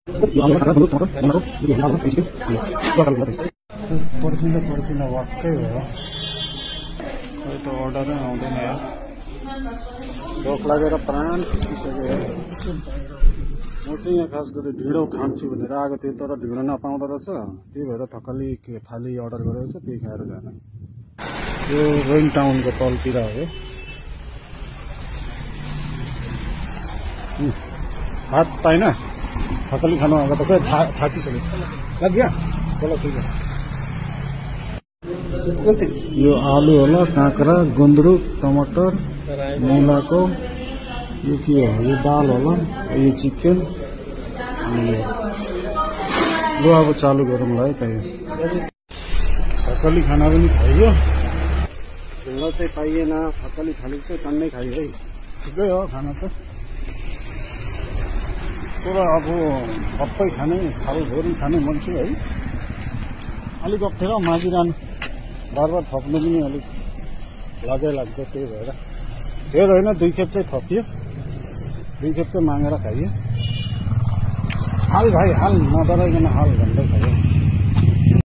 पर्खिँदा वाक्कै भयो खै त अर्डरै आउँदैन यार भोक लागेर प्राण खिचिसक्यो। म चाहिँ यहाँ खास गरी ढिँडो खान्छु भनेर आएको थिएँ तर ढिँडो नपाउँदो रहेछ त्यही भएर थकाली थाली अर्डर गरेको छ त्यही खाएर जाने। यो रोइङ टाउनको तलतिर हो। भात पाइन थकाली खानु आएको त खै थाकिसक्यो लाग्यो बोला ठिक यो आलु होला काँक्रा गुन्द्रुक टमाटर मुलाको यो के हो यो दाल होला यो चिकन लु अब चालु गरौँला है त यो थकाली खाना पनि खाइयो ढिँडो चाहिँ पाइएन थकाली थाली चाहिँ टन्नै खाइयो है ठिकै हो खाना त तर अब सबै खाने थालभरि खाने मान्छे है अलिक अप्ठ्यारो मागिरहनु बार बार थप्नु पनि अलिक लाजै लाग्छ त्यही भएर धेरै होइन 2 खेप चाहिँ थपियो 2 खेप चाहिँ मागेर खाइयो हाल भाइ हाल नडराइकन हाल भन्दै खाइयो।